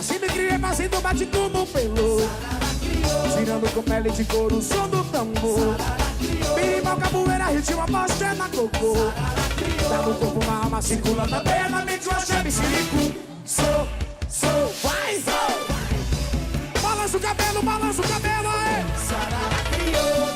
Nasci me criei fazendo bate-tu no pelo, girando com pele de couro, som do tambor. Birimbau, capoeira, ritmo, aposta na cocô. Dá no corpo uma alma, circula na veia, na mente, o axé, bicirico. Sou, vai, sou. Balança o cabelo, aê. Sarara crioulo.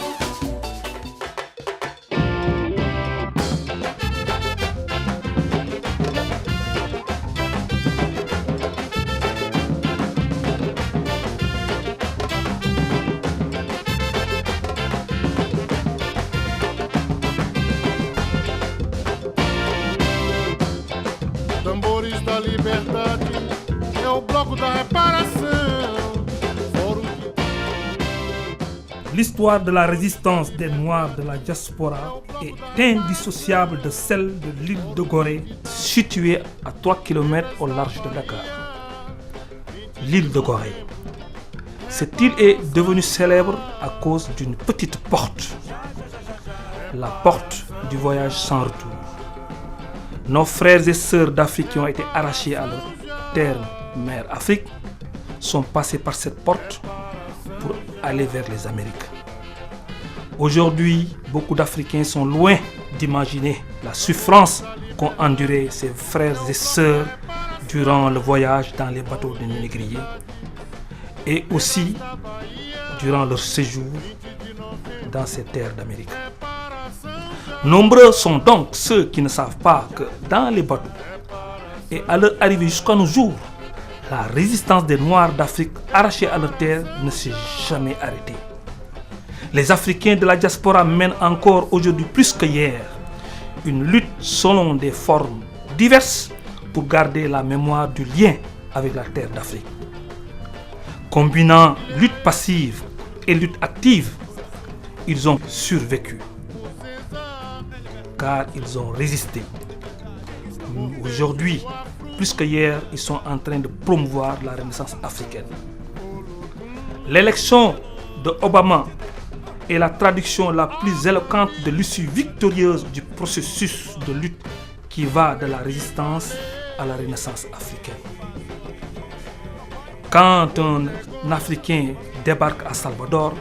Tambores da liberdade, é o bloco da réparação. L'histoire de la résistance des Noirs de la diaspora est indissociable de celle de l'île de Gorée, située à 3 km au large de Dakar. L'île de Gorée. Cette île est devenue célèbre à cause d'une petite porte, la porte du voyage sans retour. Nos frères et sœurs d'Afrique qui ont été arrachés à leur terre mère Afrique sont passés par cette porte pour aller vers les Amériques. Aujourd'hui, beaucoup d'Africains sont loin d'imaginer la souffrance qu'ont enduré ses frères et sœurs durant le voyage dans les bateaux de négriers et aussi durant leur séjour dans ces terres d'Amérique. Nombreux sont donc ceux qui ne savent pas que dans les bateaux et à leur arrivée jusqu'à nos jours, la résistance des Noirs d'Afrique arrachés à leur terre ne s'est jamais arrêtée. Les Africains de la diaspora mènent encore aujourd'hui plus que hier une lutte selon des formes diverses pour garder la mémoire du lien avec la terre d'Afrique. Combinant lutte passive et lutte active, ils ont survécu car ils ont résisté. Aujourd'hui, plus qu'hier, ils sont en train de promouvoir la renaissance africaine. L'élection de Obama est la traduction la plus éloquente de l'issue victorieuse du processus de lutte qui va de la résistance à la renaissance africaine. Quand un Africain débarque à Salvador,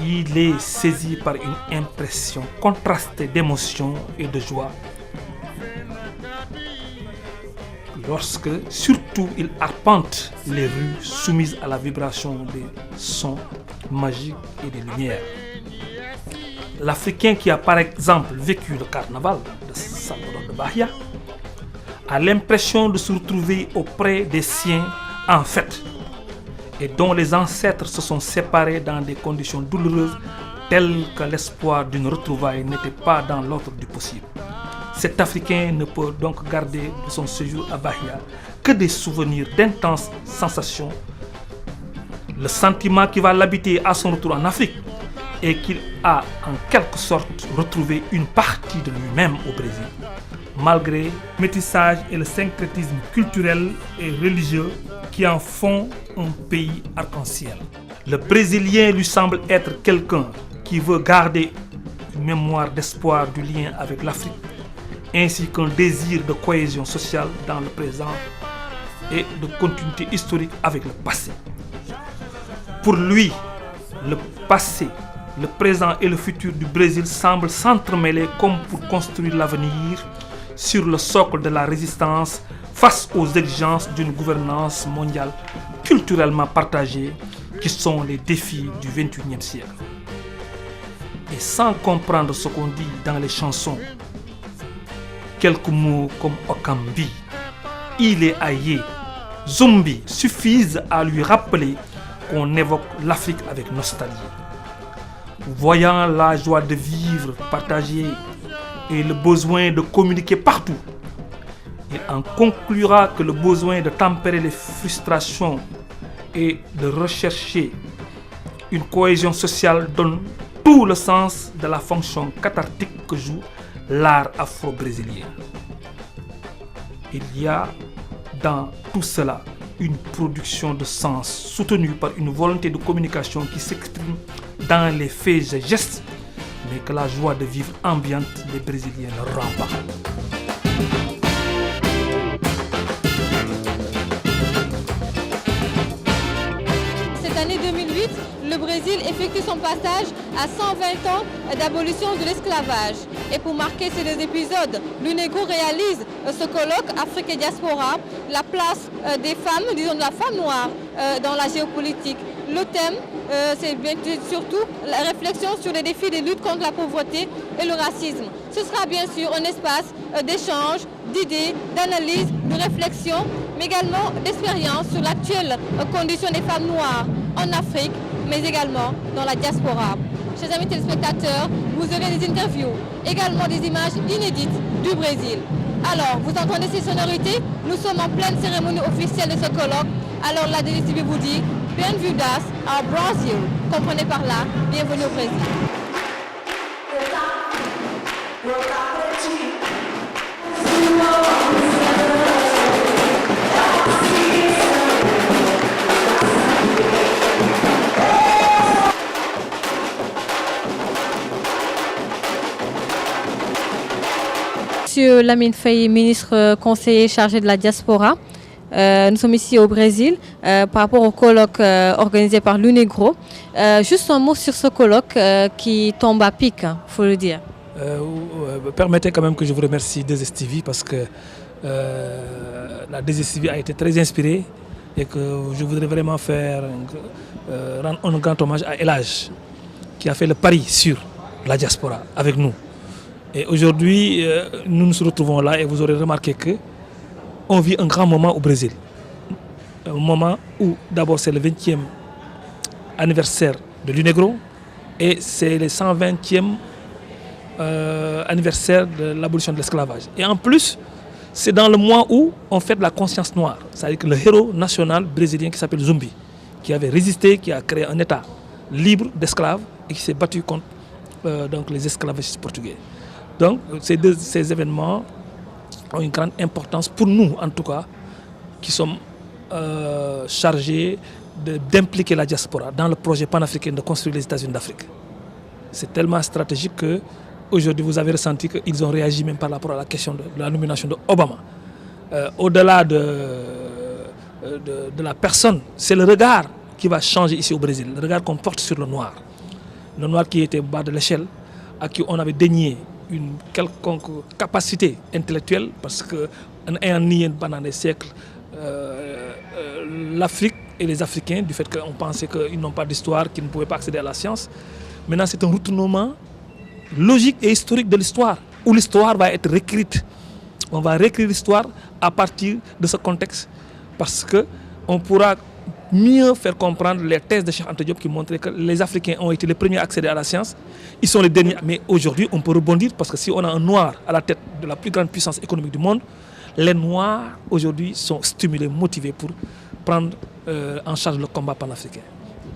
il est saisi par une impression contrastée d'émotion et de joie. Lorsque, surtout, il arpente les rues soumises à la vibration des sons magiques et des lumières. L'Africain qui a par exemple vécu le carnaval de Salvador de Bahia a l'impression de se retrouver auprès des siens en fête et dont les ancêtres se sont séparés dans des conditions douloureuses telles que l'espoir d'une retrouvaille n'était pas dans l'ordre du possible. Cet Africain ne peut donc garder de son séjour à Bahia que des souvenirs d'intenses sensations. Le sentiment qui va l'habiter à son retour en Afrique est qu'il a en quelque sorte retrouvé une partie de lui-même au Brésil. Malgré le métissage et le syncrétisme culturel et religieux qui en font un pays arc-en-ciel. Le Brésilien lui semble être quelqu'un qui veut garder une mémoire d'espoir du lien avec l'Afrique, ainsi qu'un désir de cohésion sociale dans le présent et de continuité historique avec le passé. Pour lui, le passé, le présent et le futur du Brésil semblent s'entremêler comme pour construire l'avenir sur le socle de la résistance face aux exigences d'une gouvernance mondiale culturellement partagée qui sont les défis du XXIe siècle. Et sans comprendre ce qu'on dit dans les chansons, quelques mots comme Okambi, Il est Aïe, Zombi suffisent à lui rappeler qu'on évoque l'Afrique avec nostalgie. Voyant la joie de vivre partagée et le besoin de communiquer partout, il en conclura que le besoin de tempérer les frustrations et de rechercher une cohésion sociale donne tout le sens de la fonction cathartique que joue l'art afro-brésilien. Il y a dans tout cela une production de sens soutenue par une volonté de communication qui s'exprime dans les faits et gestes, mais que la joie de vivre ambiante des Brésiliens ne rend pas. 2018, le Brésil effectue son passage à 120 ans d'abolition de l'esclavage. Et pour marquer ces 2 épisodes, l'UNEGRO réalise ce colloque Afrique et Diaspora, la place des femmes, disons de la femme noire dans la géopolitique. Le thème, c'est surtout la réflexion sur les défis des luttes contre la pauvreté et le racisme. Ce sera bien sûr un espace d'échange, d'idées, d'analyse, de réflexion, mais également d'expérience sur l'actuelle condition des femmes noires en Afrique, mais également dans la diaspora. Chers amis téléspectateurs, vous aurez des interviews, également des images inédites du Brésil. Alors, vous entendez ces sonorités? Nous sommes en pleine cérémonie officielle de ce colloque. Alors la DGTV vous dit, bienvenidas ao Brasil. Comprenez par là, bienvenue au Brésil. Monsieur Lamine Faye, ministre conseiller chargé de la diaspora. Nous sommes ici au Brésil par rapport au colloque organisé par l'UNEGRO. Juste un mot sur ce colloque qui tombe à pic, il faut le dire. Permettez quand même que je vous remercie 2STV parce que la 2STV a été très inspirée et que je voudrais vraiment rendre un grand hommage à Elage qui a fait le pari sur la diaspora avec nous. Et aujourd'hui, nous nous retrouvons là et vous aurez remarqué que on vit un grand moment au Brésil. Un moment où d'abord c'est le 20e anniversaire de l'UNEGRO et c'est le 120e anniversaire de l'abolition de l'esclavage. Et en plus, c'est dans le mois où on fête la conscience noire. C'est-à-dire que le héros national brésilien qui s'appelle Zumbi, qui avait résisté, qui a créé un État libre d'esclaves et qui s'est battu contre donc les esclavagistes portugais. Donc ces événements ont une grande importance pour nous, en tout cas, qui sommes chargés d'impliquer la diaspora dans le projet panafricain de construire les États-Unis d'Afrique. C'est tellement stratégique que aujourd'hui vous avez ressenti qu'ils ont réagi même par rapport à la question de la nomination d'Obama. Au-delà de la personne, c'est le regard qui va changer ici au Brésil, le regard qu'on porte sur le noir. Le noir qui était au bas de l'échelle, à qui on avait dénié une quelconque capacité intellectuelle, parce qu'en ayant nié pendant des siècles l'Afrique et les Africains, du fait qu'on pensait qu'ils n'ont pas d'histoire, qu'ils ne pouvaient pas accéder à la science. Maintenant, c'est un retournement logique et historique de l'histoire, où l'histoire va être réécrite. On va réécrire l'histoire à partir de ce contexte, parce qu'on pourra mieux faire comprendre les thèses de Cheikh Anta Diop qui montraient que les Africains ont été les premiers à accéder à la science. Ils sont les derniers. Mais aujourd'hui, on peut rebondir parce que si on a un noir à la tête de la plus grande puissance économique du monde, les noirs aujourd'hui sont stimulés, motivés pour prendre en charge le combat panafricain.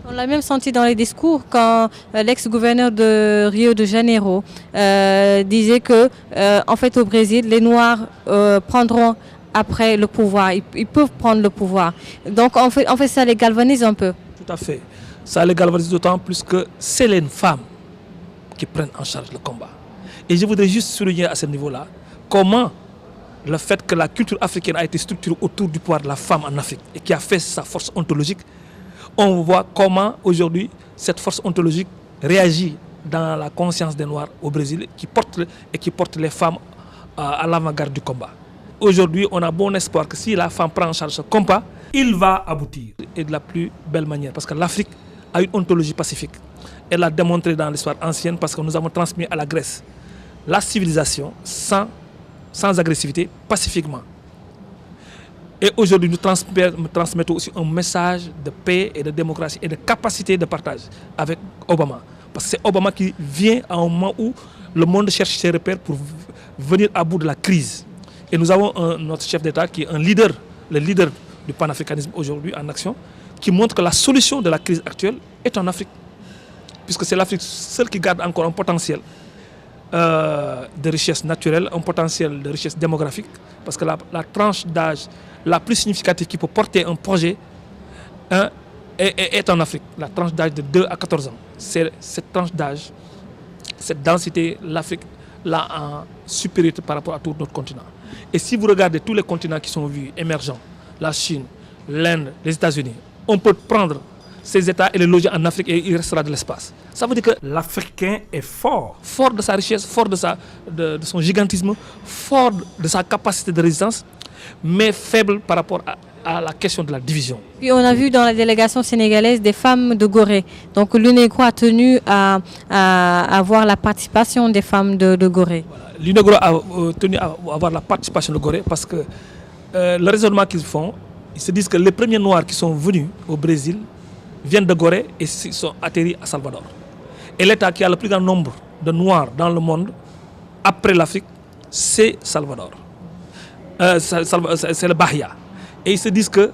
On l'a même senti dans les discours quand l'ex-gouverneur de Rio de Janeiro disait que, en fait, au Brésil, les Noirs prendront après le pouvoir, ils peuvent prendre le pouvoir. Donc en fait, ça les galvanise un peu. Tout à fait. Ça les galvanise d'autant plus que c'est les femmes qui prennent en charge le combat. Et je voudrais juste souligner à ce niveau-là comment le fait que la culture africaine a été structurée autour du pouvoir de la femme en Afrique et qui a fait sa force ontologique, on voit comment aujourd'hui cette force ontologique réagit dans la conscience des Noirs au Brésil qui porte les femmes à l'avant-garde du combat. Aujourd'hui, on a bon espoir que si la femme prend en charge ce combat, il va aboutir. Et de la plus belle manière, parce que l'Afrique a une ontologie pacifique. Elle l'a démontré dans l'histoire ancienne parce que nous avons transmis à la Grèce la civilisation sans agressivité, pacifiquement. Et aujourd'hui, nous transmettons aussi un message de paix et de démocratie et de capacité de partage avec Obama. Parce que c'est Obama qui vient à un moment où le monde cherche ses repères pour venir à bout de la crise. Et nous avons notre chef d'État qui est un leader, le leader du panafricanisme aujourd'hui en action, qui montre que la solution de la crise actuelle est en Afrique. Puisque c'est l'Afrique seule qui garde encore un potentiel de richesse naturelle, un potentiel de richesse démographique. Parce que la tranche d'âge la plus significative qui peut porter un projet est en Afrique. La tranche d'âge de 2 à 14 ans. C'est cette tranche d'âge, cette densité, l'Afrique l'a en supériorité par rapport à tout notre continent. Et si vous regardez tous les continents qui sont vus émergents, la Chine, l'Inde, les États-Unis, on peut prendre ces États et les loger en Afrique et il restera de l'espace. Ça veut dire que L'Africain est fort. fort de sa richesse, fort de son gigantisme, fort de sa capacité de résistance, mais faible par rapport à la question de la division. Puis on a vu dans la délégation sénégalaise des femmes de Gorée. Donc l'UNECO a tenu à avoir la participation des femmes de Gorée. L'UNECO a tenu à avoir la participation de Gorée parce que le raisonnement qu'ils font, ils se disent que les premiers Noirs qui sont venus au Brésil viennent de Gorée et sont atterris à Salvador. Et l'État qui a le plus grand nombre de Noirs dans le monde, après l'Afrique, c'est Salvador. C'est le Bahia. Et ils se disent que,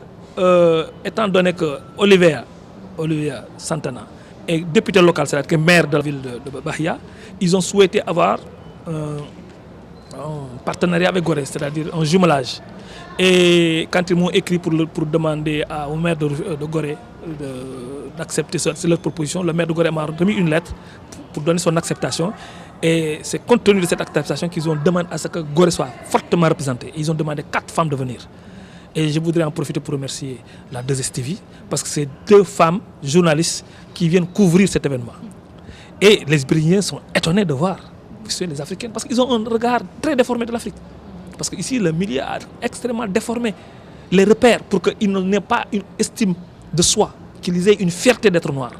étant donné que Oliveira Santana est député local, c'est-à-dire que maire de la ville de Bahia, ils ont souhaité avoir un partenariat avec Gorée, c'est-à-dire un jumelage. Et quand ils m'ont écrit pour demander au maire de Gorée d'accepter leur proposition, le maire de Gorée m'a remis une lettre pour donner son acceptation. Et c'est compte tenu de cette acceptation qu'ils ont demandé à ce que Gorée soit fortement représentée. Ils ont demandé 4 femmes de venir. Et je voudrais en profiter pour remercier la 2STV parce que c'est 2 femmes journalistes qui viennent couvrir cet événement. Et les Brésiliens sont étonnés de voir les Africaines parce qu'ils ont un regard très déformé de l'Afrique. Parce qu'ici, le milieu a extrêmement déformé les repères pour qu'ils n'aient pas une estime de soi, qu'ils aient une fierté d'être noirs.